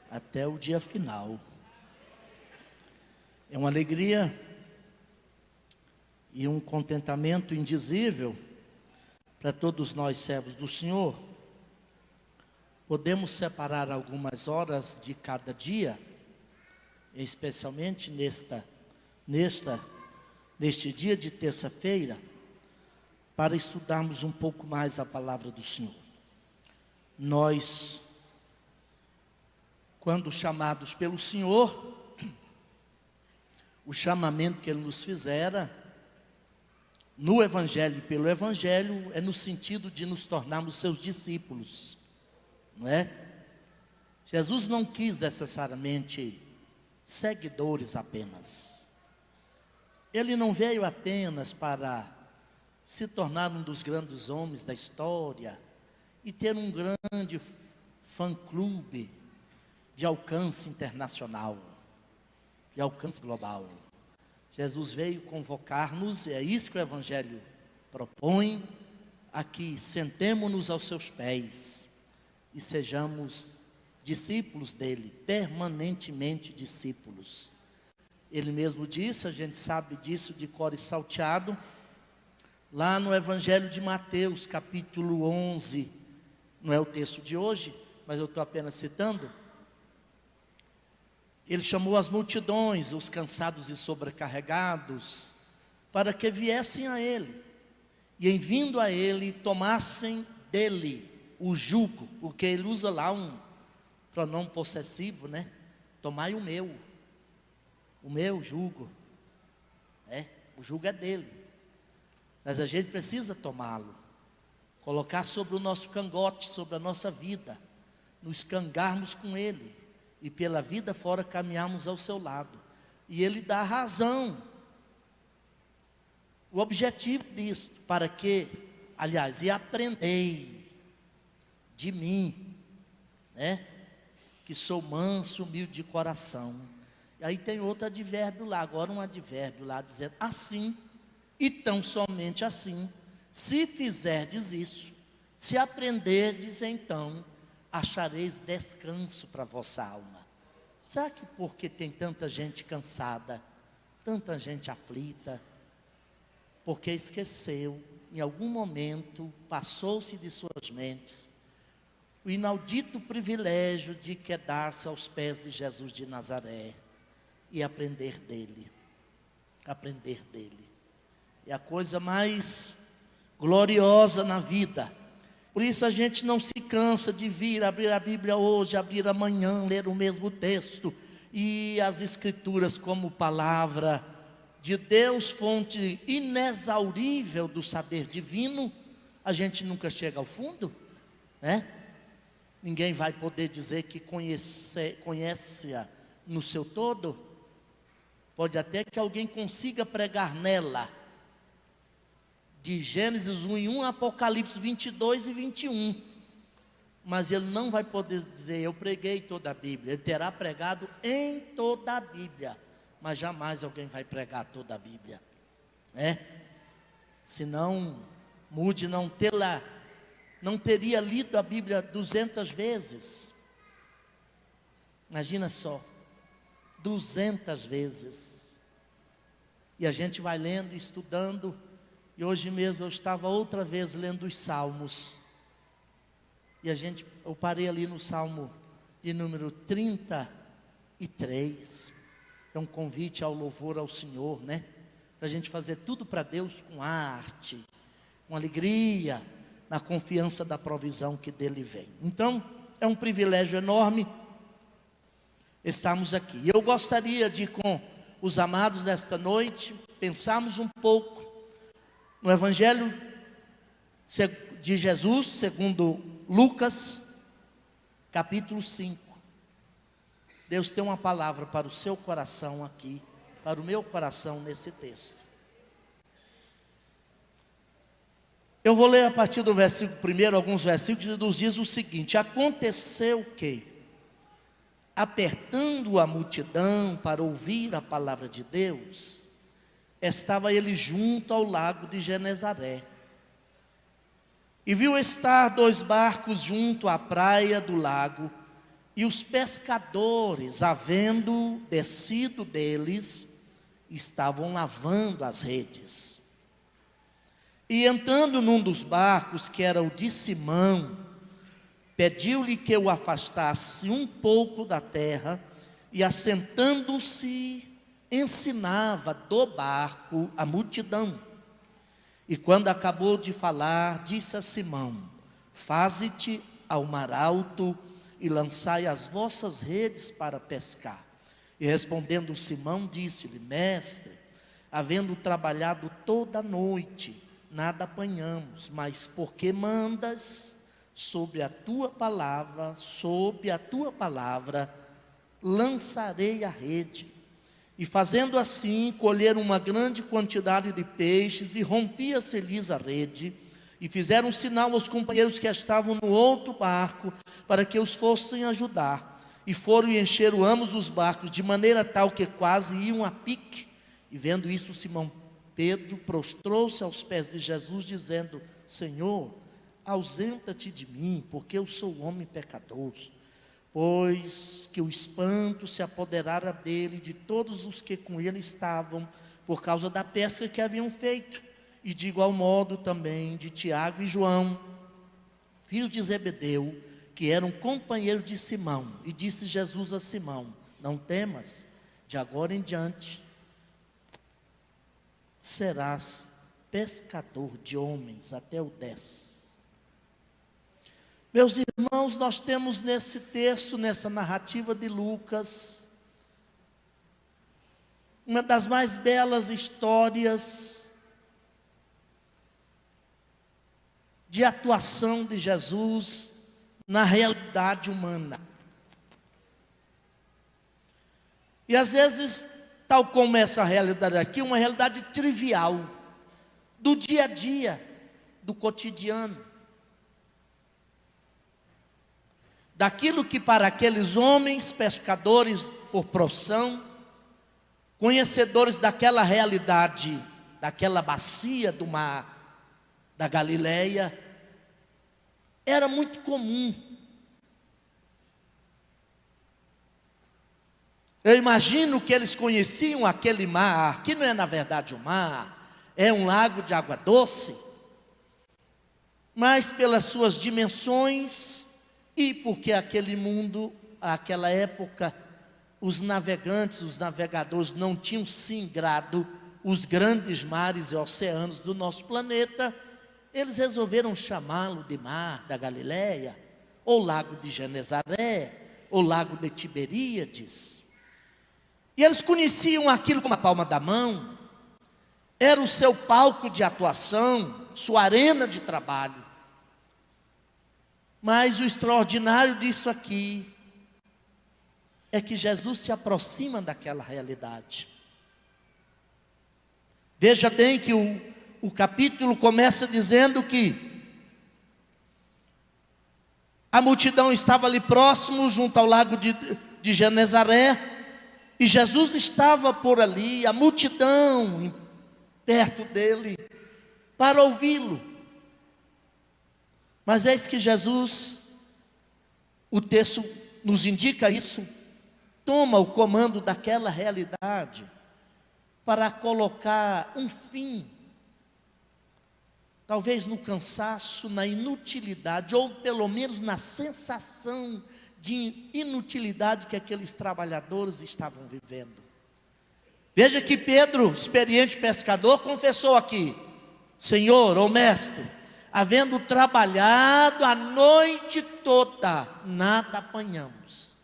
até o dia final. É uma alegria e um contentamento indizível para todos nós servos do Senhor. Podemos separar algumas horas de cada dia, especialmente neste dia de terça-feira, para estudarmos um pouco mais a palavra do Senhor. Nós, quando chamados pelo Senhor, o chamamento que Ele nos fizera, no Evangelho e pelo Evangelho, é no sentido de nos tornarmos seus discípulos, não é? Jesus não quis necessariamente seguidores apenas. Ele não veio apenas para se tornar um dos grandes homens da história e ter um grande fã-clube de alcance internacional, de alcance global. Jesus veio convocar-nos, e é isso que o Evangelho propõe, a que sentemo-nos aos seus pés e sejamos discípulos dele, permanentemente discípulos. Ele mesmo disse, a gente sabe disso de cor e salteado, lá no Evangelho de Mateus, capítulo 11, não é o texto de hoje, mas eu estou apenas citando. Ele chamou as multidões, os cansados e sobrecarregados, para que viessem a Ele, e em vindo a Ele, tomassem dele o jugo, porque Ele usa lá um pronome possessivo, né? Tomai o meu jugo, o jugo é dele, mas a gente precisa tomá-lo, colocar sobre o nosso cangote, sobre a nossa vida, nos cangarmos com Ele, e pela vida fora caminharmos ao seu lado, e Ele dá razão, o objetivo disto, para que, aliás, e aprendei de mim, que sou manso, humilde de coração. E aí tem outro advérbio lá, agora um advérbio lá, dizendo, assim, e tão somente assim, se fizerdes isso, se aprenderdes então, achareis descanso para a vossa alma. Será que porque tem tanta gente cansada, tanta gente aflita, porque esqueceu, em algum momento, passou-se de suas mentes, o inaudito privilégio de quedar-se aos pés de Jesus de Nazaré, e aprender dele, é a coisa mais gloriosa na vida. Por isso a gente não se cansa de vir, abrir a Bíblia hoje, abrir amanhã, ler o mesmo texto, e as Escrituras como palavra de Deus, fonte inexaurível do saber divino, a gente nunca chega ao fundo, Ninguém vai poder dizer que conhece-a no seu todo. Pode até que alguém consiga pregar nela, de Gênesis 1 em 1, Apocalipse 22 e 21, mas ele não vai poder dizer, eu preguei toda a Bíblia. Ele terá pregado em toda a Bíblia, mas jamais alguém vai pregar toda a Bíblia, se não mude, não teria lido a Bíblia 200 vezes, imagina só, 200 vezes, e a gente vai lendo e estudando, e hoje mesmo eu estava outra vez lendo os Salmos, e eu parei ali no Salmo de número 33, é um convite ao louvor ao Senhor, para a gente fazer tudo para Deus com arte, com alegria, na confiança da provisão que dele vem. Então, é um privilégio enorme estarmos aqui. Eu gostaria de, com os amados desta noite, pensarmos um pouco no Evangelho de Jesus, segundo Lucas, capítulo 5. Deus tem uma palavra para o seu coração aqui, para o meu coração nesse texto. Eu vou ler a partir do versículo 1, alguns versículos, que nos diz o seguinte: aconteceu que, apertando a multidão para ouvir a palavra de Deus, estava ele junto ao lago de Genezaré, e viu estar 2 barcos junto à praia do lago, E os pescadores, havendo descido deles, estavam lavando as redes. E entrando num dos barcos, que era o de Simão, pediu-lhe que o afastasse um pouco da terra, e assentando-se, ensinava do barco a multidão. E quando acabou de falar, disse a Simão: faze-te ao mar alto e lançai as vossas redes para pescar. E respondendo Simão, disse-lhe: mestre, havendo trabalhado toda a noite, nada apanhamos, mas porque mandas, sob a tua palavra, lançarei a rede. E fazendo assim, colheram uma grande quantidade de peixes, e rompia-se-lhes a rede. E fizeram um sinal aos companheiros que estavam no outro barco, para que os fossem ajudar. E foram e encheram ambos os barcos, de maneira tal que quase iam a pique. E vendo isso, Simão Pedro prostrou-se aos pés de Jesus, dizendo: Senhor, ausenta-te de mim, porque eu sou homem pecador. Pois que o espanto se apoderara dele e de todos os que com ele estavam, por causa da pesca que haviam feito. E de igual modo também de Tiago e João, filhos de Zebedeu, que eram companheiros de Simão. E disse Jesus a Simão: não temas, de agora em diante serás pescador de homens. Até o 10. Meus irmãos, nós temos nesse texto, nessa narrativa de Lucas, uma das mais belas histórias de atuação de Jesus na realidade humana. E às vezes, tal como essa realidade aqui, uma realidade trivial, do dia a dia, do cotidiano. Daquilo que para aqueles homens, pescadores por profissão, conhecedores daquela realidade, daquela bacia do mar da Galileia, era muito comum. Eu imagino que eles conheciam aquele mar, que não é na verdade um mar, é um lago de água doce, mas pelas suas dimensões, e porque aquele mundo, aquela época, os navegantes, os navegadores não tinham singrado os grandes mares e oceanos do nosso planeta, eles resolveram chamá-lo de Mar da Galileia, ou Lago de Genezaré, ou Lago de Tiberíades. E eles conheciam aquilo como a palma da mão, era o seu palco de atuação, sua arena de trabalho. Mas o extraordinário disso aqui é que Jesus se aproxima daquela realidade. Veja bem que o capítulo começa dizendo que a multidão estava ali próximo, junto ao lago de Genezaré, e Jesus estava por ali, a multidão perto dele, para ouvi-lo. Mas eis que Jesus, o texto nos indica isso, toma o comando daquela realidade para colocar um fim, talvez no cansaço, na inutilidade, ou pelo menos na sensação de inutilidade que aqueles trabalhadores estavam vivendo. Veja que Pedro, experiente pescador, confessou aqui: Senhor, ou mestre, havendo trabalhado a noite toda, nada apanhamos.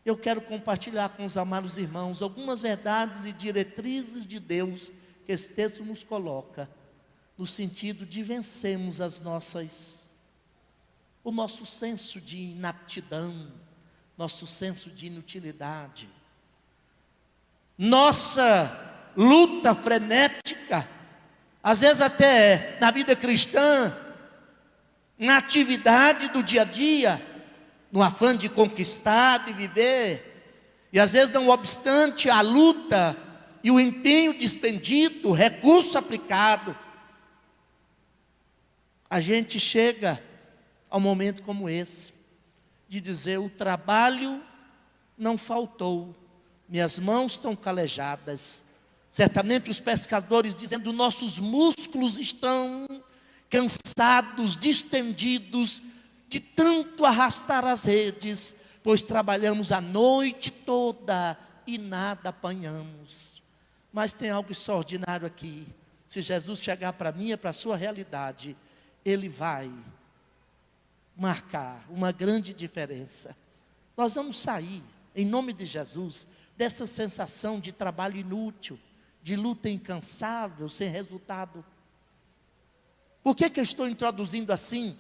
Eu quero compartilhar com os amados irmãos algumas verdades e diretrizes de Deus que esse texto nos coloca, no sentido de vencermos o nosso senso de inaptidão, nosso senso de inutilidade, nossa luta frenética, às vezes até na vida cristã, na atividade do dia a dia, no afã de conquistar, de viver, e às vezes não obstante a luta e o empenho despendido, o recurso aplicado, a gente chega a um momento como esse, de dizer: o trabalho não faltou, minhas mãos estão calejadas. Certamente os pescadores dizendo: nossos músculos estão cansados, distendidos, de tanto arrastar as redes, pois trabalhamos a noite toda e nada apanhamos. Mas tem algo extraordinário aqui. Se Jesus chegar para mim, para a sua realidade, Ele vai marcar uma grande diferença. Nós vamos sair, em nome de Jesus, dessa sensação de trabalho inútil, de luta incansável, sem resultado. Por que eu estou introduzindo assim?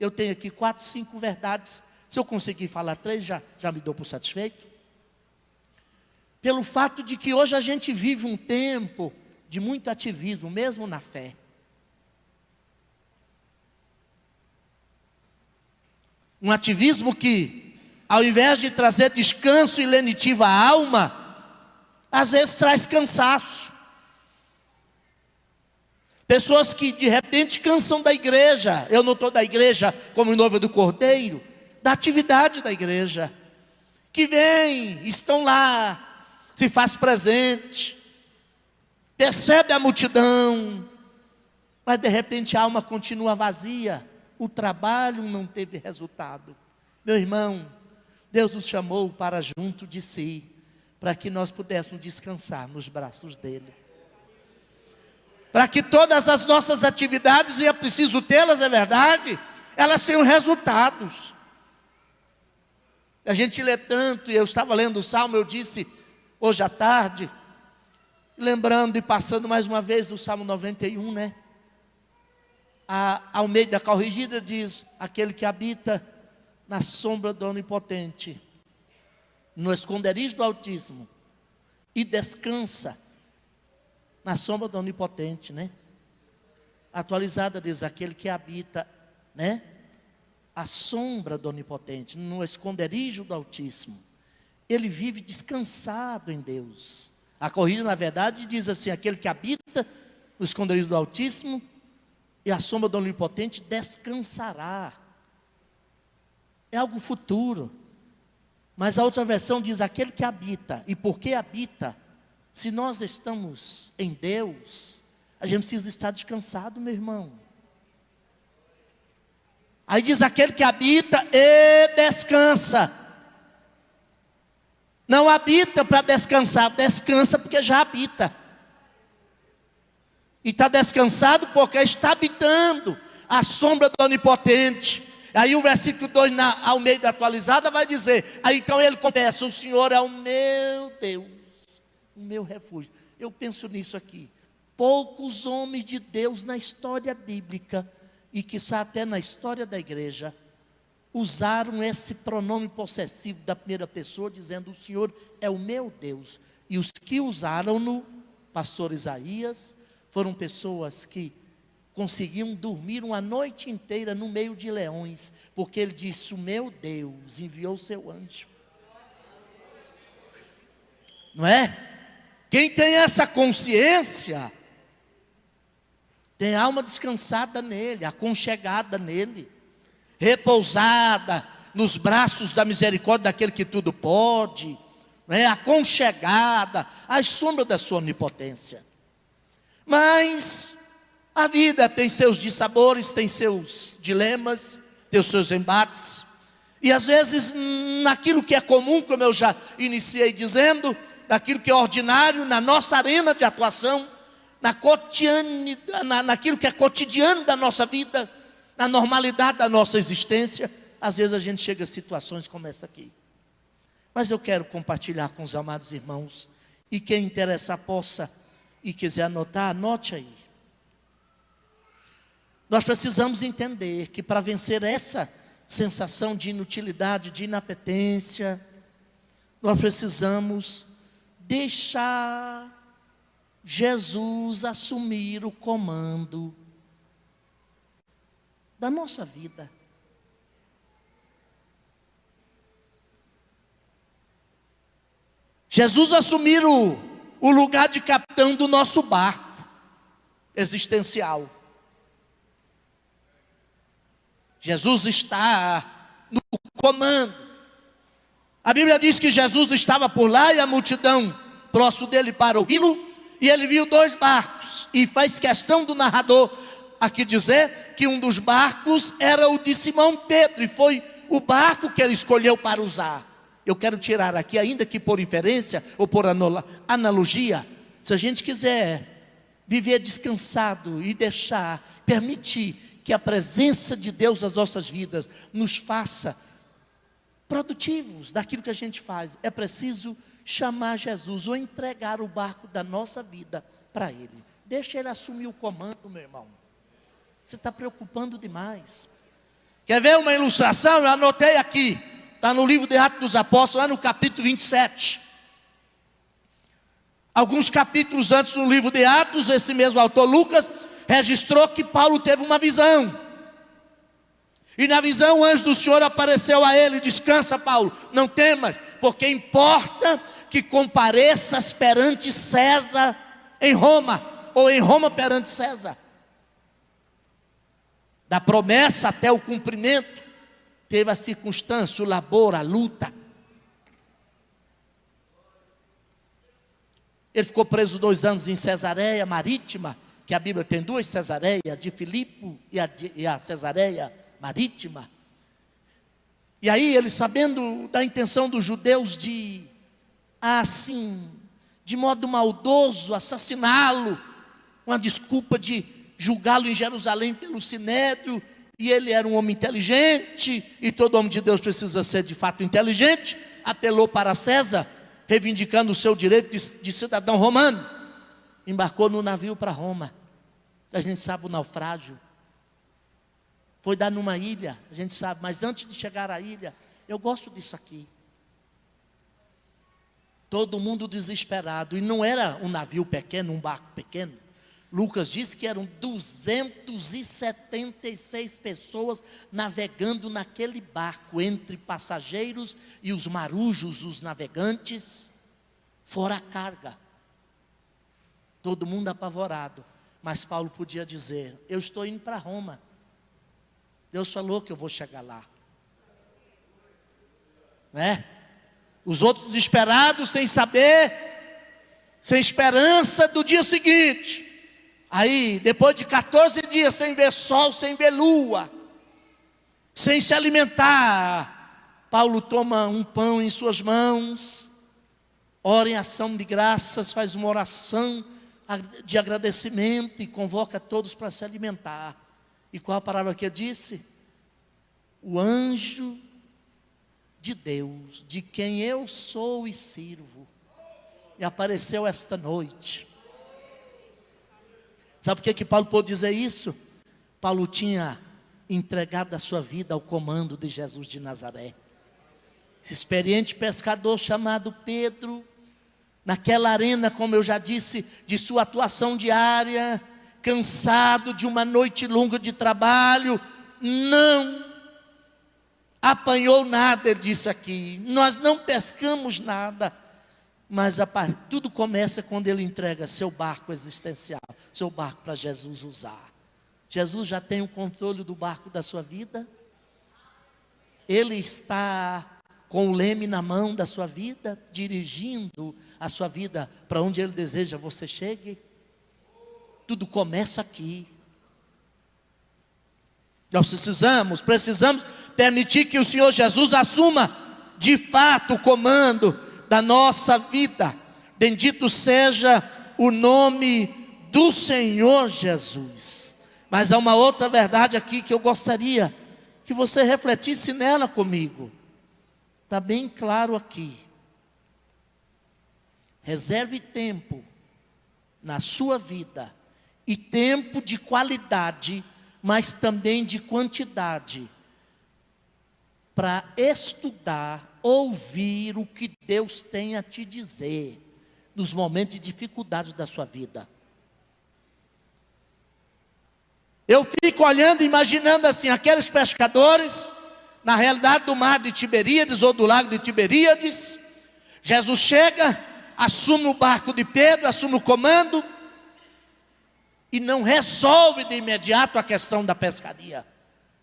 Eu tenho aqui 4, 5 verdades. Se eu conseguir falar 3, já me dou por satisfeito. Pelo fato de que hoje a gente vive um tempo de muito ativismo, mesmo na fé. Um ativismo que, ao invés de trazer descanso e lenitivo à alma, às vezes traz cansaço. Pessoas que de repente cansam da igreja. Eu não estou da igreja como noiva do Cordeiro, da atividade da igreja. Que vem, estão lá, se faz presente, percebe a multidão, mas de repente a alma continua vazia. O trabalho não teve resultado. Meu irmão, Deus nos chamou para junto de si, para que nós pudéssemos descansar nos braços dEle. Para que todas as nossas atividades, e é preciso tê-las, é verdade, elas tenham resultados. A gente lê tanto, e eu estava lendo o Salmo, eu disse, hoje à tarde, lembrando e passando mais uma vez do Salmo 91, né? A Almeida Corrigida diz: aquele que habita na sombra do Onipotente, no esconderijo do Altíssimo, e descansa na sombra do Onipotente, né? Atualizada diz: aquele que habita, né? A sombra do Onipotente, no esconderijo do Altíssimo, ele vive descansado em Deus. A corrida, na verdade, diz assim: aquele que habita no esconderijo do Altíssimo e a sombra do Onipotente descansará. É algo futuro. Mas a outra versão diz: aquele que habita. E por que habita? Se nós estamos em Deus, a gente precisa estar descansado, meu irmão. Aí diz: aquele que habita e descansa. Não habita para descansar, descansa porque já habita. E está descansado porque está habitando a sombra do Onipotente. Aí o versículo 2 na Almeida Atualizada vai dizer: aí então ele confessa: o Senhor é o meu Deus, o meu refúgio. Eu penso nisso aqui. Poucos homens de Deus na história bíblica, e quiçá até na história da igreja, usaram esse pronome possessivo da primeira pessoa, dizendo: o Senhor é o meu Deus. E os que usaram-no, pastor Isaías, foram pessoas que conseguiam dormir uma noite inteira no meio de leões, porque ele disse: o meu Deus enviou o seu anjo. Não é? Quem tem essa consciência, tem alma descansada nele, aconchegada nele, repousada nos braços da misericórdia daquele que tudo pode, né? Aconchegada à sombra da sua onipotência. Mas a vida tem seus dissabores, tem seus dilemas, tem os seus embates. E às vezes naquilo que é comum, como eu já iniciei dizendo, naquilo que é ordinário, na nossa arena de atuação, naquilo que é cotidiano da nossa vida, na normalidade da nossa existência, às vezes a gente chega a situações como essa aqui. Mas eu quero compartilhar com os amados irmãos, e quem interessar possa e quiser anotar, anote aí. Nós precisamos entender que para vencer essa sensação de inutilidade, de inapetência, nós precisamos deixar Jesus assumir o comando da nossa vida. Jesus assumir o lugar de capitão do nosso barco existencial. Jesus está no comando. A Bíblia diz que Jesus estava por lá e a multidão próximo dele para ouvi-lo, e ele viu 2 barcos, e faz questão do narrador aqui dizer que um dos barcos era o de Simão Pedro, e foi o barco que ele escolheu para usar. Eu quero tirar aqui, ainda que por inferência ou por analogia, se a gente quiser viver descansado e permitir que a presença de Deus nas nossas vidas nos faça produtivos daquilo que a gente faz, é preciso chamar Jesus ou entregar o barco da nossa vida para Ele. Deixa Ele assumir o comando, meu irmão. Você está preocupando demais. Quer ver uma ilustração? Eu anotei aqui. Está no livro de Atos dos Apóstolos, lá no capítulo 27. Alguns capítulos antes no livro de Atos, esse mesmo autor Lucas registrou que Paulo teve uma visão. E na visão o anjo do Senhor apareceu a ele: descansa, Paulo, não temas, porque importa que compareças perante César em Roma, ou em Roma perante César. Da promessa até o cumprimento, teve a circunstância, o labor, a luta. Ele ficou preso 2 anos em Cesareia Marítima, que a Bíblia tem 2 Cesareias, de Filipe e a Cesareia Marítima. E aí ele, sabendo da intenção dos judeus de, assim, de modo maldoso, assassiná-lo, com a desculpa de julgá-lo em Jerusalém pelo Sinédrio, e ele era um homem inteligente, e todo homem de Deus precisa ser de fato inteligente, apelou para César, reivindicando o seu direito de cidadão romano, embarcou no navio para Roma. A gente sabe o naufrágio, foi dar numa ilha, a gente sabe, mas antes de chegar à ilha, eu gosto disso aqui. Todo mundo desesperado, e não era um navio pequeno, um barco pequeno. Lucas diz que eram 276 pessoas navegando naquele barco, entre passageiros e os marujos, os navegantes, fora a carga. Todo mundo apavorado, mas Paulo podia dizer: eu estou indo para Roma, Deus falou que eu vou chegar lá, né? Os outros desesperados, sem saber, sem esperança do dia seguinte. Aí, depois de 14 dias sem ver sol, sem ver lua, sem se alimentar, Paulo toma um pão em suas mãos, ora em ação de graças, faz uma oração de agradecimento e convoca todos para se alimentar. E qual a palavra que eu disse? O anjo de Deus, de quem eu sou e sirvo, me apareceu esta noite. Sabe por que Paulo pôde dizer isso? Paulo tinha entregado a sua vida ao comando de Jesus de Nazaré. Esse experiente pescador chamado Pedro, naquela arena, como eu já disse, de sua atuação diária, cansado de uma noite longa de trabalho, não apanhou nada, ele disse aqui. Nós não pescamos nada. Mas tudo começa quando ele entrega seu barco existencial, seu barco para Jesus usar. Jesus já tem o controle do barco da sua vida. Ele está com o leme na mão da sua vida, dirigindo a sua vida para onde Ele deseja você chegue. Tudo começa aqui. Nós precisamos permitir que o Senhor Jesus assuma de fato o comando da nossa vida. Bendito seja o nome do Senhor Jesus. Mas há uma outra verdade aqui que eu gostaria que você refletisse nela comigo. Está bem claro aqui. Reserve tempo na sua vida, e tempo de qualidade, mas também de quantidade, para estudar, ouvir o que Deus tem a te dizer nos momentos de dificuldade da sua vida. Eu fico olhando, imaginando assim, aqueles pescadores na realidade do mar de Tiberíades ou do lago de Tiberíades. Jesus chega, assume o barco de Pedro, assume o comando e não resolve de imediato a questão da pescaria.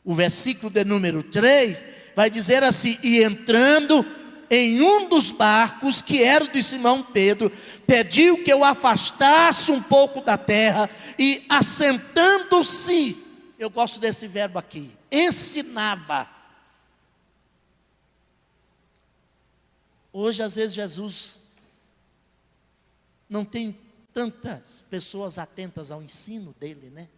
o versículo de número 3, vai dizer assim: e entrando em um dos barcos, que era o de Simão Pedro, pediu que eu afastasse um pouco da terra, e assentando-se, eu gosto desse verbo aqui, ensinava. Hoje, às vezes, Jesus não tem tantas pessoas atentas ao ensino dele, né?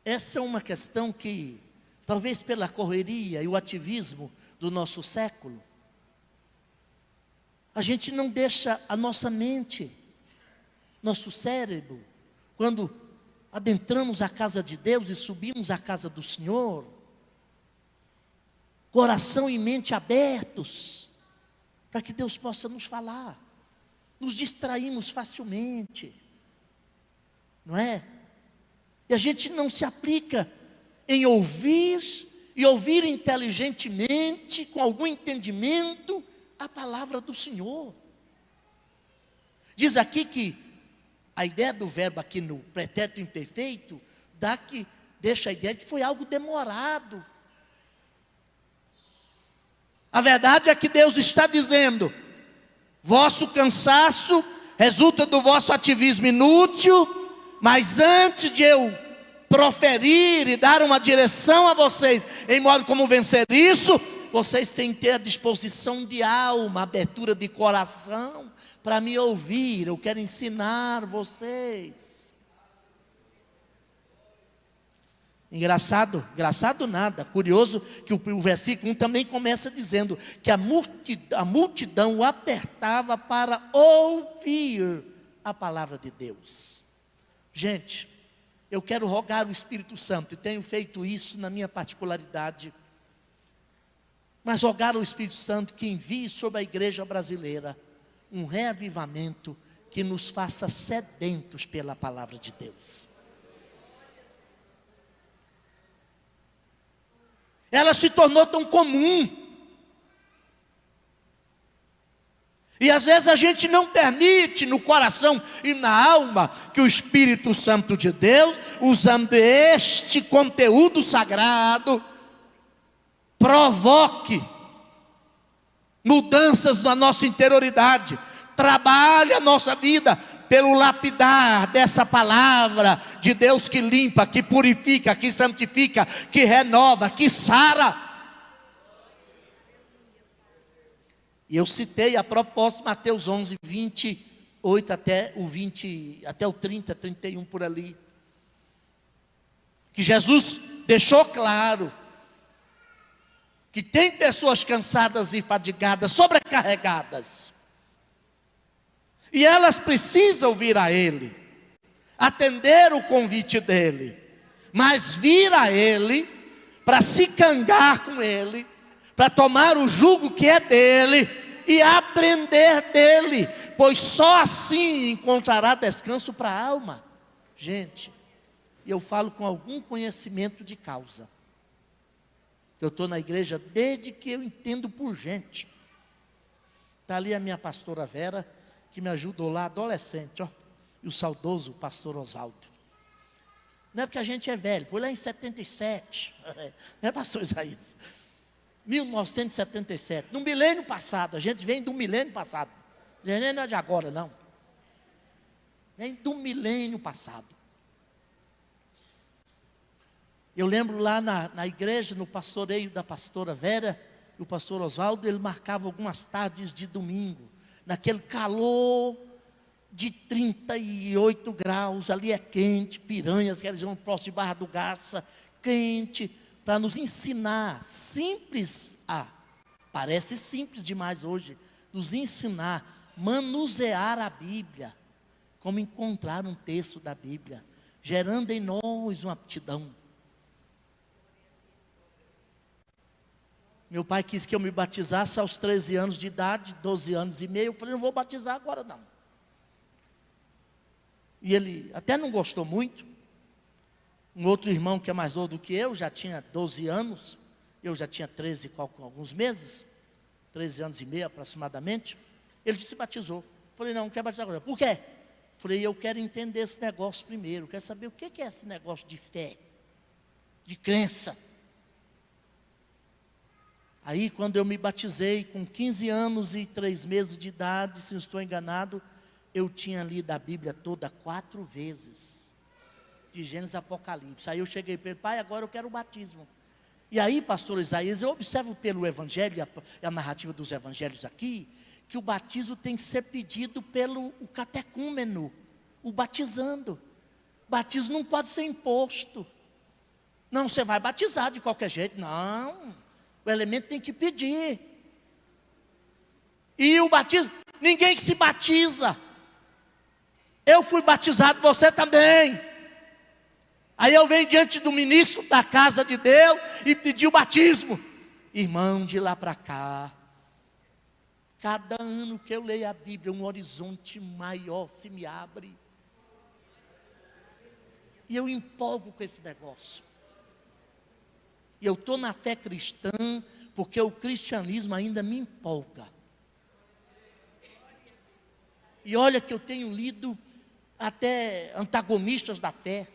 Essa é uma questão que, talvez pela correria e o ativismo do nosso século, a gente não deixa a nossa mente, nosso cérebro, quando adentramos a casa de Deus e subimos à casa do Senhor, coração e mente abertos, para que Deus possa nos falar. Nos distraímos facilmente, não é? E a gente não se aplica em ouvir, e ouvir inteligentemente, com algum entendimento, a palavra do Senhor. Diz aqui que a ideia do verbo aqui no pretérito imperfeito, deixa a ideia de que foi algo demorado. A verdade é que Deus está dizendo: vosso cansaço resulta do vosso ativismo inútil, mas antes de eu proferir e dar uma direção a vocês, em modo como vencer isso, vocês têm que ter a disposição de alma, abertura de coração, para me ouvir. Eu quero ensinar vocês. Engraçado nada, curioso que o versículo 1 também começa dizendo que a multidão o apertava para ouvir a palavra de Deus. Gente, eu quero rogar o Espírito Santo, e tenho feito isso na minha particularidade, mas rogar ao Espírito Santo que envie sobre a igreja brasileira um reavivamento que nos faça sedentos pela palavra de Deus. Ela se tornou tão comum, e às vezes a gente não permite no coração e na alma que o Espírito Santo de Deus, usando este conteúdo sagrado, provoque mudanças na nossa interioridade, trabalhe a nossa vida pelo lapidar dessa palavra de Deus que limpa, que purifica, que santifica, que renova, que sara. E eu citei a propósito Mateus 11, 28 até o 30, 31 por ali, que Jesus deixou claro que tem pessoas cansadas e fadigadas, sobrecarregadas, e elas precisam vir a Ele, atender o convite dEle, mas vir a Ele para se cangar com Ele, para tomar o jugo que é dEle e aprender dEle, pois só assim encontrará descanso para a alma. Gente, eu falo com algum conhecimento de causa. Eu estou na igreja desde que eu entendo por gente. Está ali a minha pastora Vera, que me ajudou lá, adolescente, ó, e o saudoso pastor Oswaldo. Não é porque a gente é velho, foi lá em 77, não é, pastor Isaías? 1977, no milênio passado, a gente vem do milênio passado, não é de agora não, vem do milênio passado. Eu lembro lá na igreja, no pastoreio da pastora Vera, e o pastor Oswaldo, ele marcava algumas tardes de domingo, naquele calor de 38 graus, ali é quente, Piranhas, que é a região próxima de Barra do Garça, quente, para nos ensinar, parece simples demais hoje, nos ensinar, manusear a Bíblia, como encontrar um texto da Bíblia, gerando em nós uma aptidão. Meu pai quis que eu me batizasse aos 13 anos de idade, 12 anos e meio. Eu falei, não vou batizar agora não. E ele até não gostou muito. Um outro irmão que é mais novo do que eu, já tinha 12 anos. Eu já tinha 13 com alguns meses. 13 anos e meio aproximadamente. Ele se batizou. Eu falei, não quer batizar agora. Por quê? Eu Falei, eu quero entender esse negócio primeiro. Quero saber o que é esse negócio de fé, de crença. Aí, quando eu me batizei, com 15 anos e 3 meses de idade, se não estou enganado, eu tinha lido a Bíblia toda 4 vezes, de Gênesis a Apocalipse. Aí eu cheguei para ele, pai, agora eu quero o batismo. E aí, pastor Isaías, eu observo pelo Evangelho, a narrativa dos Evangelhos aqui, que o batismo tem que ser pedido pelo catecúmeno, o batizando. O batismo não pode ser imposto. Não, você vai batizar de qualquer jeito. Não, o elemento tem que pedir. E o batismo, ninguém se batiza. Eu fui batizado, você também. Aí eu venho diante do ministro da casa de Deus e pedi o batismo. Irmão, de lá para cá, cada ano que eu leio a Bíblia, um horizonte maior se me abre. E eu empolgo com esse negócio. E eu estou na fé cristã, porque o cristianismo ainda me empolga. E olha que eu tenho lido até antagonistas da fé,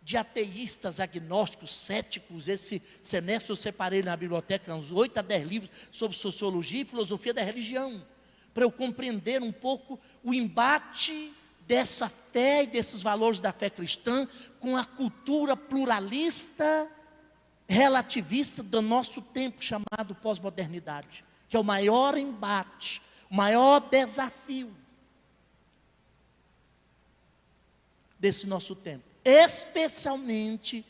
de ateístas, agnósticos, céticos. Esse semestre eu separei na biblioteca uns 8 a 10 livros sobre sociologia e filosofia da religião, para eu compreender um pouco o embate dessa fé e desses valores da fé cristã com a cultura pluralista, relativista do nosso tempo, chamado pós-modernidade, que é o maior embate, o maior desafio desse nosso tempo, especialmente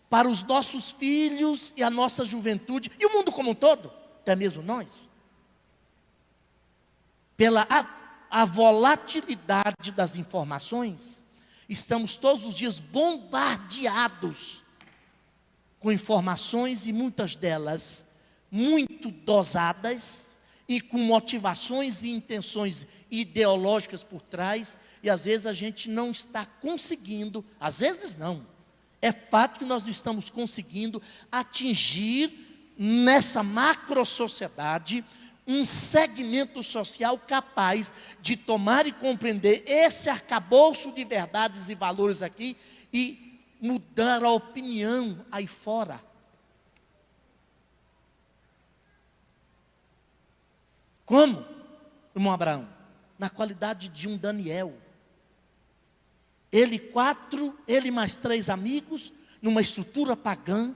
para os nossos filhos e a nossa juventude, e o mundo como um todo, até mesmo nós, pela a volatilidade das informações. Estamos todos os dias bombardeados com informações, e muitas delas muito dosadas e com motivações e intenções ideológicas por trás, e às vezes a gente não está conseguindo, às vezes não, é fato que nós estamos conseguindo atingir nessa macro-sociedade um segmento social capaz de tomar e compreender esse arcabouço de verdades e valores aqui e mudar a opinião aí fora. Como, irmão Abraão? Na qualidade de um Daniel. Ele mais 3 amigos, numa estrutura pagã,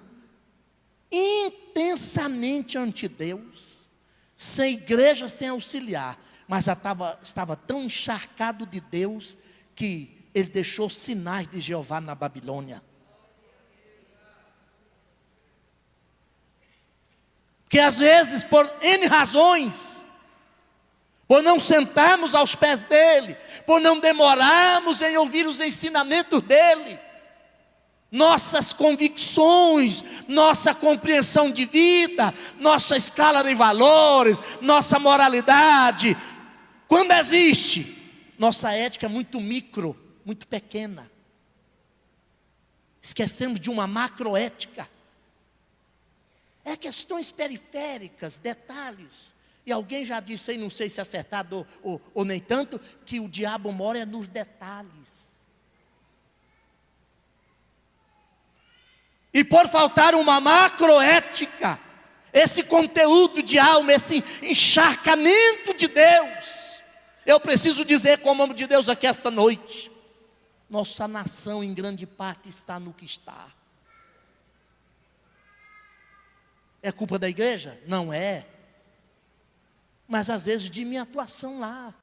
intensamente anti-Deus, sem igreja, sem auxiliar, mas estava tão encharcado de Deus, que ele deixou sinais de Jeová na Babilônia. Porque às vezes, por N razões, por não sentarmos aos pés dele, por não demorarmos em ouvir os ensinamentos dele, nossas convicções, nossa compreensão de vida, nossa escala de valores, nossa moralidade, quando existe, nossa ética é muito micro, muito pequena. Esquecemos de uma macroética. É questões periféricas, detalhes. E alguém já disse aí, não sei se é acertado ou nem tanto, que o diabo mora nos detalhes. E por faltar uma macroética, esse conteúdo de alma, esse encharcamento de Deus, eu preciso dizer como homem de Deus aqui esta noite, nossa nação em grande parte está no que está. É culpa da igreja? Não é. Mas às vezes de minha atuação lá.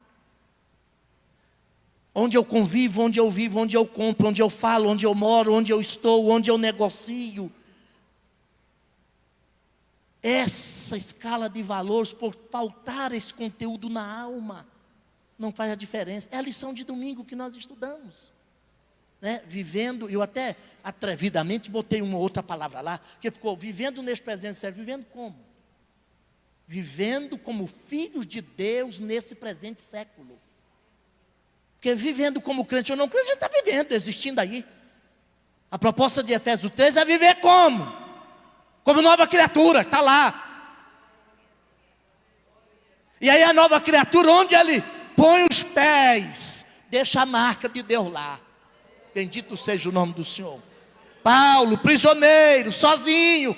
Onde eu convivo, onde eu vivo, onde eu compro, onde eu falo, onde eu moro, onde eu estou, onde eu negocio. Essa escala de valores, por faltar esse conteúdo na alma, não faz a diferença. É a lição de domingo que nós estudamos, né? Vivendo, eu até atrevidamente botei uma outra palavra lá, que ficou vivendo nesse presente século. Vivendo como? Vivendo como filhos de Deus nesse presente século. Porque vivendo como crente ou não crente, a gente está vivendo, existindo aí. A proposta de Efésios 3 é viver como? Como nova criatura, está lá. E aí a nova criatura, onde ele põe os pés, deixa a marca de Deus lá. Bendito seja o nome do Senhor. Paulo, prisioneiro, sozinho,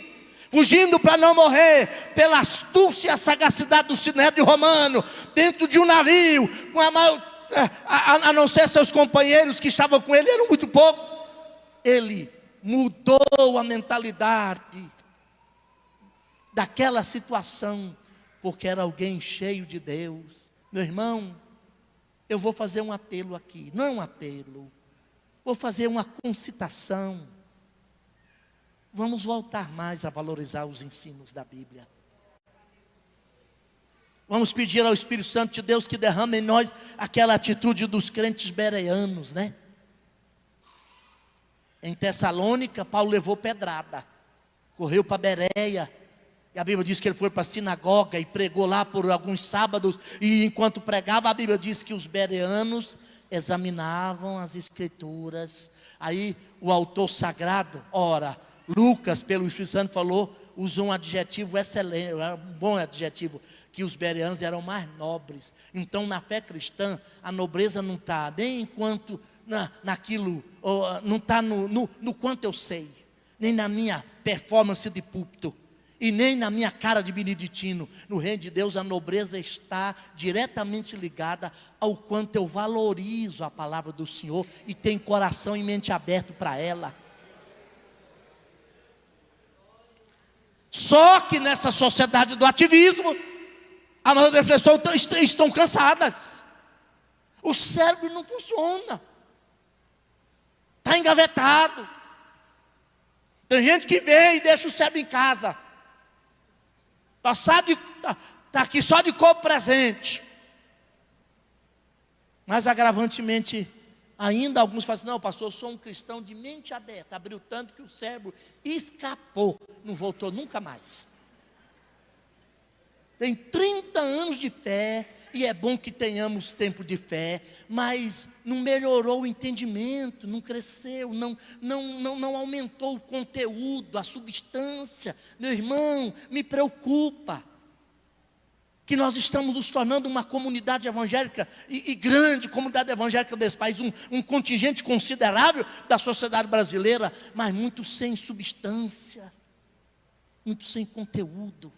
fugindo para não morrer, pela astúcia e a sagacidade do sinédrio romano, dentro de um navio, com a não ser seus companheiros que estavam com ele, eram muito poucos. Ele mudou a mentalidade daquela situação, porque era alguém cheio de Deus. Meu irmão, eu vou fazer um apelo aqui, não é um apelo, vou fazer uma concitação. Vamos voltar mais a valorizar os ensinos da Bíblia. Vamos pedir ao Espírito Santo de Deus que derrame em nós aquela atitude dos crentes bereanos, né? Em Tessalônica, Paulo levou pedrada, correu para Bereia, e a Bíblia diz que ele foi para a sinagoga e pregou lá por alguns sábados, e enquanto pregava, a Bíblia diz que os bereanos examinavam as escrituras. Aí o autor sagrado, ora, Lucas, pelo Espírito Santo falou, usou um adjetivo excelente, um bom adjetivo, que os bereanos eram mais nobres. Então na fé cristã, a nobreza não está nem enquanto naquilo, não está no quanto eu sei, nem na minha performance de púlpito, e nem na minha cara de beneditino. No reino de Deus a nobreza está diretamente ligada ao quanto eu valorizo a palavra do Senhor e tenho coração e mente aberto para ela. Só que nessa sociedade do ativismo, a maioria das pessoas estão cansadas. O cérebro não funciona, está engavetado. Tem gente que vem e deixa o cérebro em casa, está aqui só de corpo presente. Mas agravantemente, ainda alguns falam assim: não, pastor, eu sou um cristão de mente aberta. Abriu tanto que o cérebro escapou, não voltou nunca mais. Tem 30 anos de fé, e é bom que tenhamos tempo de fé, mas não melhorou o entendimento, não cresceu, não aumentou o conteúdo, a substância. Meu irmão, me preocupa que nós estamos nos tornando uma comunidade evangélica, e grande comunidade evangélica desse país, um contingente considerável da sociedade brasileira, mas muito sem substância, muito sem conteúdo.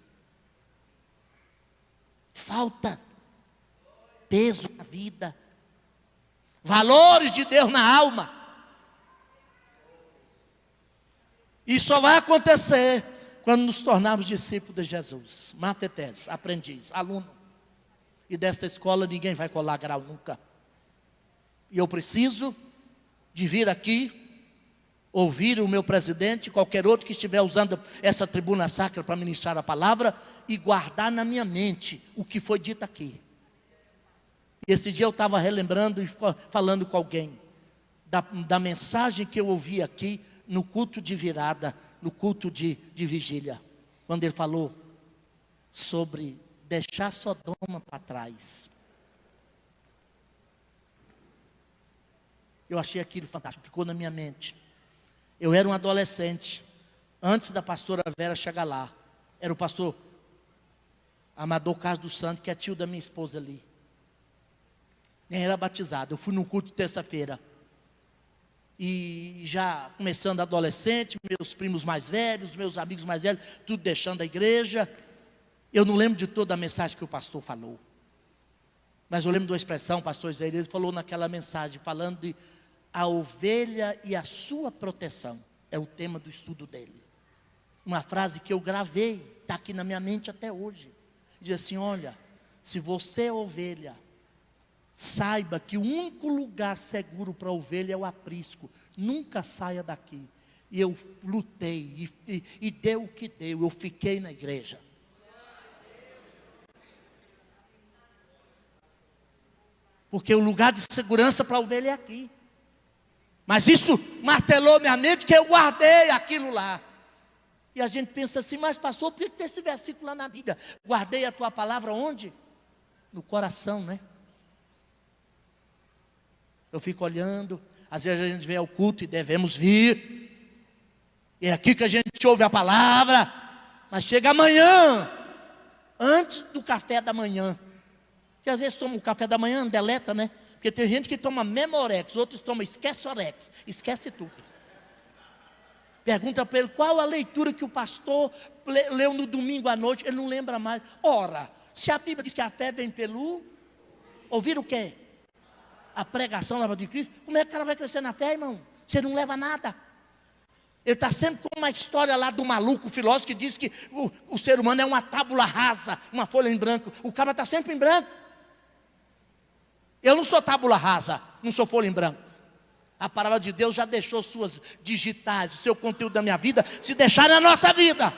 Falta peso na vida, valores de Deus na alma. Isso só vai acontecer quando nos tornarmos discípulos de Jesus, matetés, aprendiz, aluno. E dessa escola ninguém vai colar grau nunca. E eu preciso de vir aqui, ouvir o meu presidente, qualquer outro que estiver usando essa tribuna sacra para ministrar a palavra, e guardar na minha mente o que foi dito aqui. Esse dia eu estava relembrando e falando com alguém da mensagem que eu ouvi aqui no culto de virada, no culto de vigília, quando ele falou sobre deixar Sodoma para trás. Eu achei aquilo fantástico, ficou na minha mente. Eu era um adolescente, antes da pastora Vera chegar lá. Era o pastor Amador Carlos dos Santos, que é tio da minha esposa ali. Nem era batizado. Eu fui num culto de terça-feira. E já começando adolescente, meus primos mais velhos, meus amigos mais velhos, tudo deixando a igreja. Eu não lembro de toda a mensagem que o pastor falou. Mas eu lembro de uma expressão, o pastor Isaías, ele falou naquela mensagem, falando de a ovelha e a sua proteção. É o tema do estudo dele. Uma frase que eu gravei, está aqui na minha mente até hoje. Diz assim: olha, se você é ovelha, saiba que o único lugar seguro para a ovelha é o aprisco. Nunca saia daqui. E eu lutei, e deu o que deu, eu fiquei na igreja. Porque o lugar de segurança para a ovelha é aqui. Mas isso martelou minha mente, que eu guardei aquilo lá. E a gente pensa assim: mas pastor, por que tem esse versículo lá na Bíblia? Guardei a tua palavra onde? No coração, né? Eu fico olhando, às vezes a gente vem ao culto e devemos vir. E é aqui que a gente ouve a palavra. Mas chega amanhã, antes do café da manhã. Que às vezes toma o café da manhã, deleta, né? Porque tem gente que toma Memorex, outros tomam Esqueçorex, esquece tudo. Pergunta para ele qual a leitura que o pastor leu no domingo à noite, ele não lembra mais. Ora, se a Bíblia diz que a fé vem pelo ouvir o quê? A pregação da palavra de Cristo. Como é que o cara vai crescer na fé, irmão? Você não leva nada. Ele está sempre com uma história lá do maluco, filósofo, que diz que o ser humano é uma tábula rasa, uma folha em branco. O cara está sempre em branco. Eu não sou tábula rasa, não sou folha em branco. A palavra de Deus já deixou suas digitais, o seu conteúdo da minha vida, se deixar na nossa vida.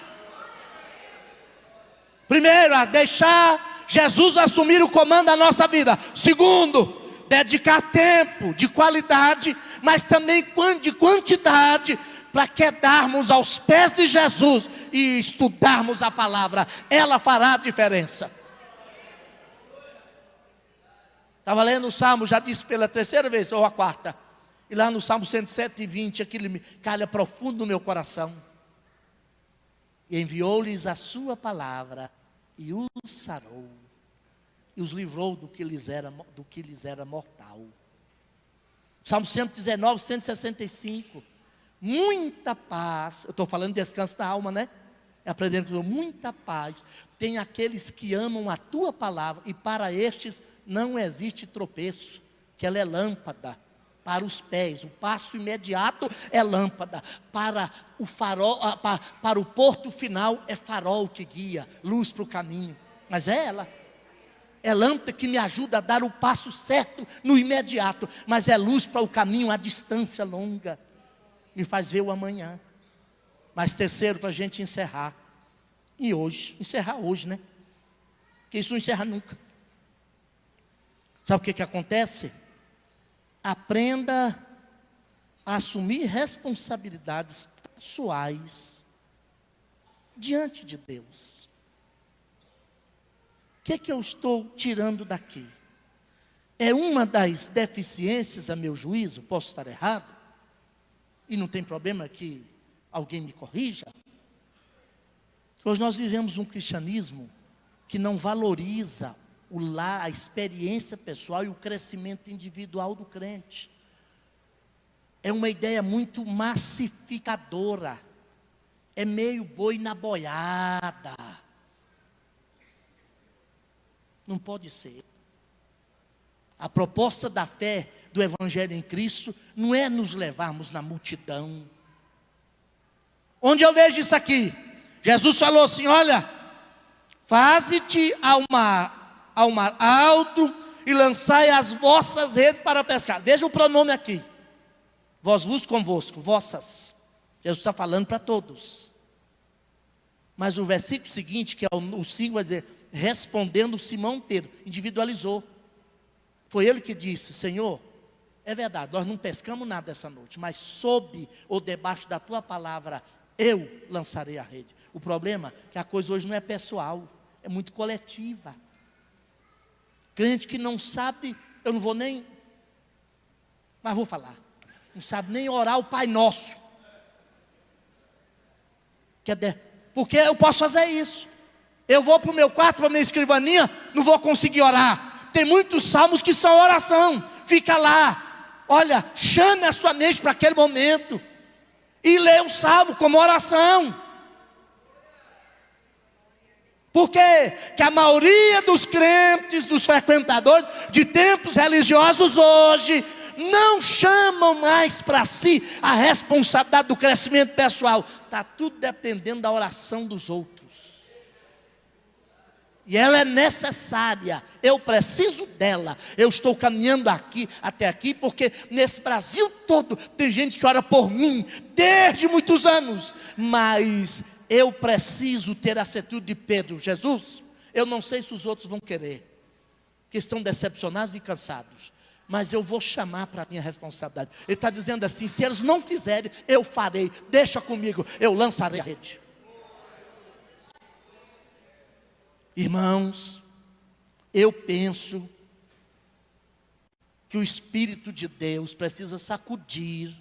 Primeiro, a deixar Jesus assumir o comando da nossa vida. Segundo, dedicar tempo de qualidade, mas também de quantidade, para quedarmos aos pés de Jesus e estudarmos a palavra. Ela fará a diferença. Estava lendo o Salmo, já disse pela terceira vez, ou a quarta. E lá no Salmo 107:20, aquilo me calha profundo no meu coração. E enviou-lhes a sua palavra, e os sarou, e os livrou do que lhes era mortal. Salmo 119, 165. Muita paz, eu estou falando de descanso da alma, né? Aprendendo com muita paz tem aqueles que amam a tua palavra, e para estes não existe tropeço, que ela é lâmpada para os pés, o passo imediato é lâmpada, para o farol, para o porto final é farol que guia, luz para o caminho. Mas é ela, é lâmpada que me ajuda a dar o passo certo no imediato, mas é luz para o caminho a distância longa, me faz ver o amanhã. Mas terceiro, para a gente encerrar, e hoje, encerrar hoje, né? Porque isso não encerra nunca. Sabe o que acontece? Aprenda a assumir responsabilidades pessoais diante de Deus. O que eu estou tirando daqui? É uma das deficiências a meu juízo, posso estar errado, e não tem problema que alguém me corrija. Hoje nós vivemos um cristianismo que não valoriza a experiência pessoal e o crescimento individual do crente. É uma ideia muito massificadora. É meio boi na boiada. Não pode ser. A proposta da fé do Evangelho em Cristo não é nos levarmos na multidão. Onde eu vejo isso aqui? Jesus falou assim: olha, faze-te ao mar alto e lançai as vossas redes para pescar. Veja o pronome aqui. Vós convosco, vossas. Jesus está falando para todos. Mas o versículo seguinte, que é o 5, vai dizer: respondendo Simão Pedro, individualizou. Foi ele que disse: Senhor, é verdade, nós não pescamos nada essa noite, mas sob ou debaixo da tua palavra eu lançarei a rede. O problema é que a coisa hoje não é pessoal, é muito coletiva. Crente que não sabe, eu não vou nem, mas vou falar, não sabe nem orar o Pai Nosso. Porque eu posso fazer isso. Eu vou para o meu quarto, para a minha escrivaninha, não vou conseguir orar. Tem muitos salmos que são oração. Fica lá, olha, chame a sua mente para aquele momento e lê o salmo como oração. Por quê? Que a maioria dos crentes, dos frequentadores de templos religiosos hoje, não chamam mais para si a responsabilidade do crescimento pessoal. Está tudo dependendo da oração dos outros. E ela é necessária, eu preciso dela. Eu estou caminhando até aqui, porque nesse Brasil todo tem gente que ora por mim, desde muitos anos. Mas eu preciso ter a atitude de Pedro: Jesus, eu não sei se os outros vão querer, que estão decepcionados e cansados, mas eu vou chamar para a minha responsabilidade. Ele está dizendo assim: se eles não fizerem, eu farei, deixa comigo, eu lançarei a rede. Irmãos, eu penso que o Espírito de Deus precisa sacudir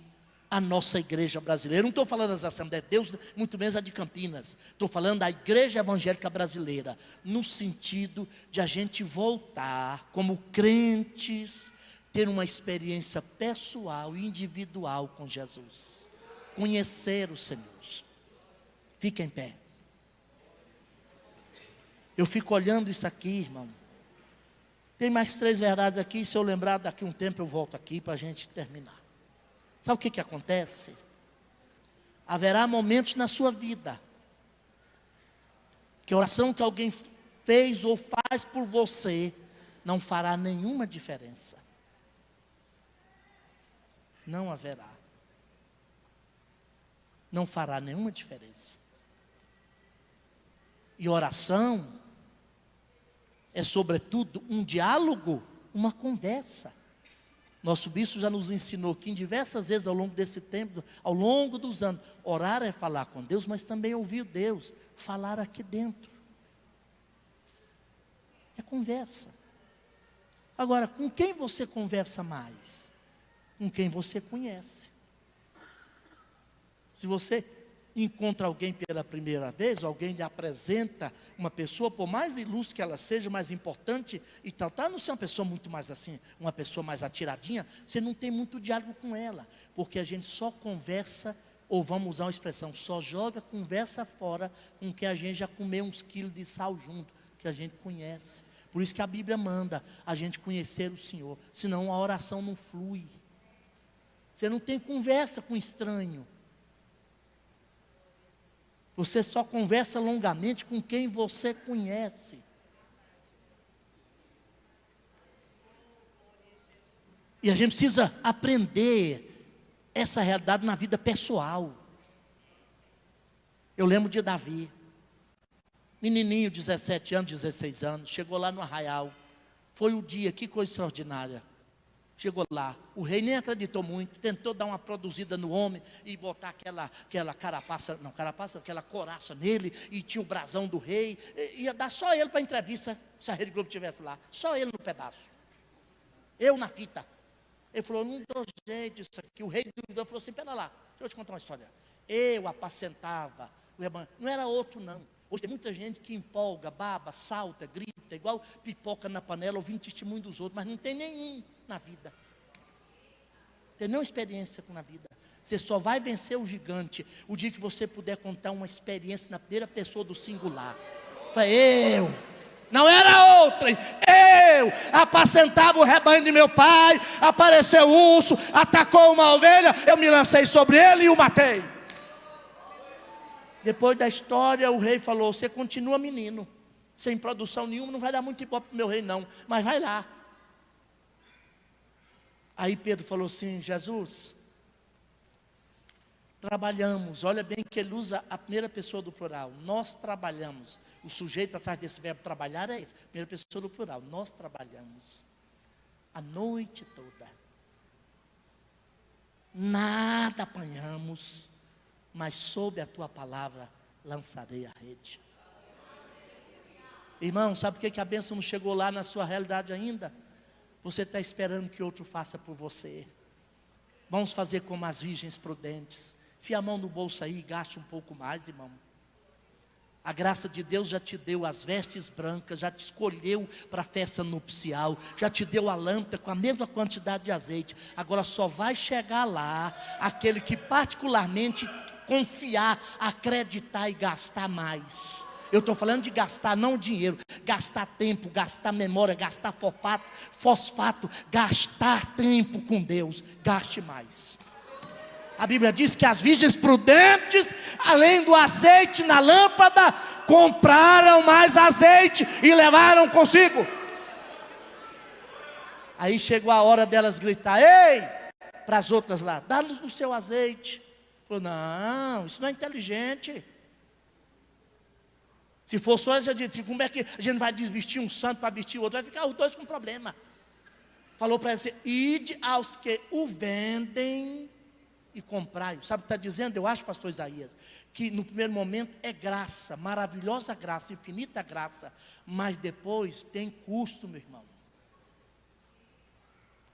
a nossa igreja brasileira. Eu não estou falando das Assembleias de Deus, muito menos a de Campinas. Estou falando da igreja evangélica brasileira, no sentido de a gente voltar como crentes ter uma experiência pessoal e individual com Jesus. Conhecer o Senhor. Fica em pé. Eu fico olhando isso aqui, irmão. Tem mais 3 verdades aqui. Se eu lembrar daqui a um tempo eu volto aqui para a gente terminar. Sabe o que acontece? Haverá momentos na sua vida que a oração que alguém fez ou faz por você não fará nenhuma diferença. Não haverá. Não fará nenhuma diferença. E oração é sobretudo um diálogo, uma conversa. Nosso bispo já nos ensinou que em diversas vezes ao longo desse tempo, ao longo dos anos, orar é falar com Deus, mas também ouvir Deus, falar aqui dentro. É conversa. Agora, com quem você conversa mais? Com quem você conhece. Se você encontra alguém pela primeira vez, alguém lhe apresenta uma pessoa, por mais ilustre que ela seja, mais importante e tal, não ser uma pessoa muito mais assim, uma pessoa mais atiradinha, você não tem muito diálogo com ela, porque a gente só conversa, ou vamos usar uma expressão, só joga conversa fora com que a gente já comeu uns quilos de sal junto, que a gente conhece. Por isso que a Bíblia manda a gente conhecer o Senhor, senão a oração não flui. Você não tem conversa com estranho. Você só conversa longamente com quem você conhece. E a gente precisa aprender essa realidade na vida pessoal. Eu lembro de Davi, menininho, 17 anos, 16 anos, chegou lá no arraial. Foi o dia, que coisa extraordinária. Chegou lá, o rei nem acreditou muito, tentou dar uma produzida no homem e botar aquela carapaça, aquela coraça nele, e tinha o brasão do rei, ia dar só ele para a entrevista, se a Rede Globo estivesse lá, só ele no pedaço, eu na fita. Ele falou, não dou jeito isso aqui. O rei duvidou, falou assim, pera lá, deixa eu te contar uma história. Eu apacentava o rebanho, não era outro não. Hoje tem muita gente que empolga, baba, salta, grita, igual pipoca na panela, ouvindo testemunho dos outros, mas não tem nenhum na vida. Tem nenhuma experiência na vida. Você só vai vencer o gigante o dia que você puder contar uma experiência na primeira pessoa do singular. Eu, não era outra, eu apacentava o rebanho de meu pai, apareceu o urso, atacou uma ovelha, eu me lancei sobre ele e o matei. Depois da história, o rei falou, você continua menino, sem produção nenhuma, não vai dar muito ibope para o meu rei não, mas vai lá. Aí Pedro falou assim, Jesus, trabalhamos, olha bem que ele usa a primeira pessoa do plural, nós trabalhamos, o sujeito atrás desse verbo trabalhar é esse, primeira pessoa do plural, nós trabalhamos, a noite toda, nada apanhamos, mas sob a tua palavra lançarei a rede. Irmão, sabe por que a bênção não chegou lá na sua realidade ainda? Você está esperando que outro faça por você. Vamos fazer como as virgens prudentes. Fia a mão no bolso aí e gaste um pouco mais, irmão. A graça de Deus já te deu as vestes brancas, já te escolheu para a festa nupcial, já te deu a lâmpada com a mesma quantidade de azeite. Agora só vai chegar lá aquele que particularmente confiar, acreditar e gastar mais. Eu estou falando de gastar não dinheiro, gastar tempo, gastar memória, gastar fosfato, gastar tempo com Deus. Gaste mais. A Bíblia diz que as virgens prudentes, além do azeite na lâmpada, compraram mais azeite e levaram consigo. Aí chegou a hora delas gritar, ei, para as outras lá, dá-nos do seu azeite. Falou, não, isso não é inteligente. Se for só, já disse, como é que a gente vai desvestir um santo para vestir o outro? Vai ficar os dois com problema. Falou para eles, ide aos que o vendem e comprai. Sabe o que está dizendo? Eu acho, pastor Isaías, que no primeiro momento é graça, maravilhosa graça, infinita graça, mas depois tem custo, meu irmão.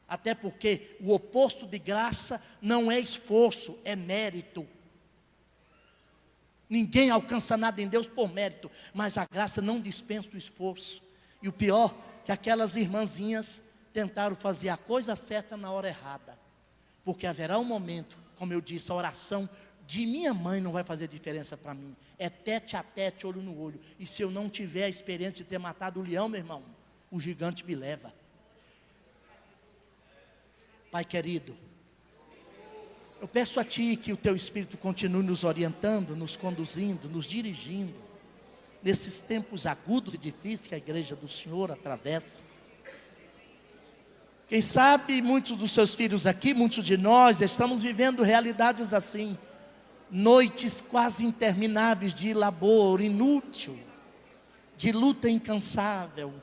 Até porque o oposto de graça não é esforço, é mérito. Ninguém alcança nada em Deus por mérito, mas a graça não dispensa o esforço. E o pior, que aquelas irmãzinhas tentaram fazer a coisa certa na hora errada. Porque haverá um momento, como eu disse, a oração de minha mãe não vai fazer diferença para mim. É tete a tete, olho no olho. E se eu não tiver a experiência de ter matado o leão, meu irmão, o gigante me leva. Pai querido, eu peço a Ti que o Teu Espírito continue nos orientando, nos conduzindo, nos dirigindo, nesses tempos agudos e difíceis que a igreja do Senhor atravessa. Quem sabe muitos dos seus filhos aqui, muitos de nós, estamos vivendo realidades assim, noites quase intermináveis de labor inútil, de luta incansável.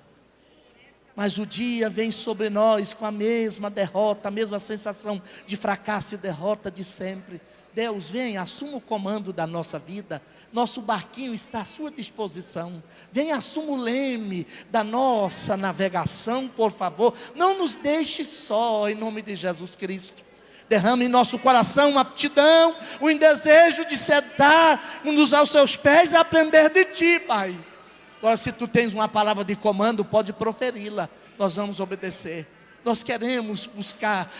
Mas o dia vem sobre nós com a mesma derrota, a mesma sensação de fracasso e derrota de sempre. Deus, vem, assuma o comando da nossa vida. Nosso barquinho está à sua disposição. Vem, assuma o leme da nossa navegação, por favor. Não nos deixe só, em nome de Jesus Cristo. Derrame em nosso coração uma aptidão, um desejo de sentar-nos aos seus pés e aprender de Ti, Pai. Agora, se Tu tens uma palavra de comando, pode proferi-la. Nós vamos obedecer. Nós queremos buscar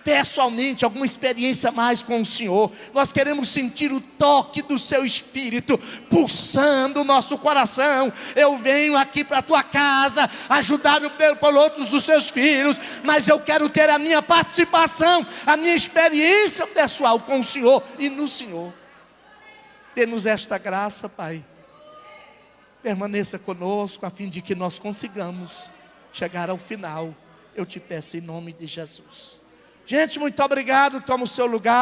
pessoalmente alguma experiência mais com o Senhor. Nós queremos sentir o toque do Seu Espírito pulsando o nosso coração. Eu venho aqui para a Tua casa ajudar por outros dos Seus filhos, mas eu quero ter a minha participação, a minha experiência pessoal com o Senhor e no Senhor. Dê-nos esta graça, Pai. Permaneça conosco a fim de que nós consigamos chegar ao final. Eu te peço em nome de Jesus. Gente, muito obrigado. Toma o seu lugar.